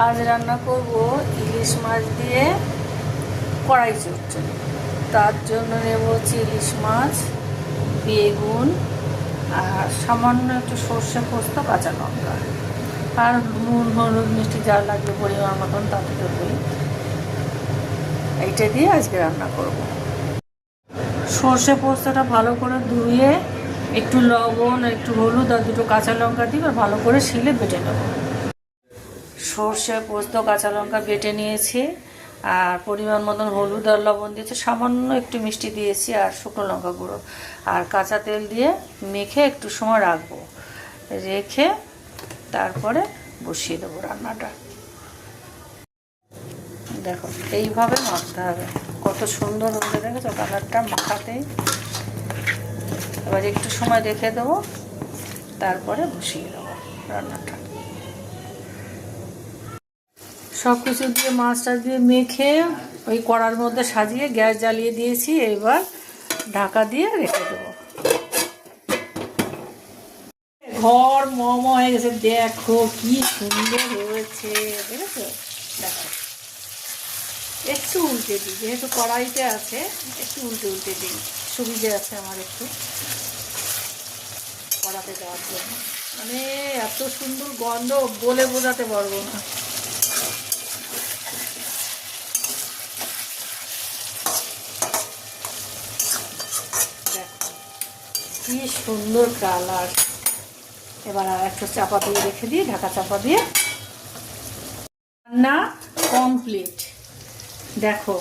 আজ রান্না করব ইলিশ মাছ দিয়ে কড়াই চচ্চড়ি। তার জন্য নেব ইলিশ মাছ, বেগুন আর সামান্য একটু সর্ষে পোস্ত, কাঁচা লঙ্কা আর নুন হলুদ মিষ্টি যা লাগবে পরিমাণ মতন তাতে দেবই। এইটা দিয়ে আজকে রান্না করব। সর্ষে পোস্তটা ভালো করে ধুয়ে একটু লবণ, একটু হলুদ আর দুটো কাঁচা লঙ্কা দিয়ে ভালো করে শিলে বেটে নেব। সর্ষে পোস্ত কাঁচা লঙ্কা বেটে নিয়েছি আর পরিমাণ মতন হলুদ আর লবণ দিয়েছি, সামান্য একটু মিষ্টি দিয়েছি আর শুকনো লঙ্কা গুঁড়ো আর কাঁচা তেল দিয়ে মেখে একটু সময় রাখবো। রেখে তারপরে বসিয়ে দেবো রান্নাটা। দেখো এইভাবে মাখতে হবে, কত সুন্দর হয়ে দেখেছো কালারটা মাখাতেই। এবার একটু সময় রেখে দেবো, তারপরে বসিয়ে দেবো রান্নাটা। সব কিছু দিয়ে মাছটা দিয়ে মেখে ওই কড়ার মধ্যে সাজিয়ে গ্যাস জ্বালিয়ে দিয়েছি। এবার ঢাকা দিয়ে রেখে দেবো। ঘর মম হয়ে গেছে, দেখো কি সুন্দর হয়েছে, দেখেছো? দেখো একটু উল্টে দিই, যেহেতু কড়াইতে আছে একটু উল্টে দিই, সুবিধে আছে আমার একটু কড়াতে দেওয়ার জন্য। মানে এত সুন্দর গন্ধ বলে বোঝাতে পারবো না। কি সুন্দর কালার। এবার আর একটু চাপা দিয়ে রেখে দিই, ঢাকা চাপা দিয়ে। রান্না কমপ্লিট। দেখো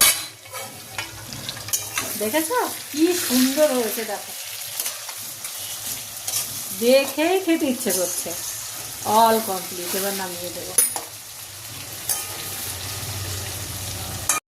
দেখেছো কি সুন্দর হয়েছে, দেখো দেখেই খেতে ইচ্ছে করছে। All complete. এবার নামিয়ে দেবো।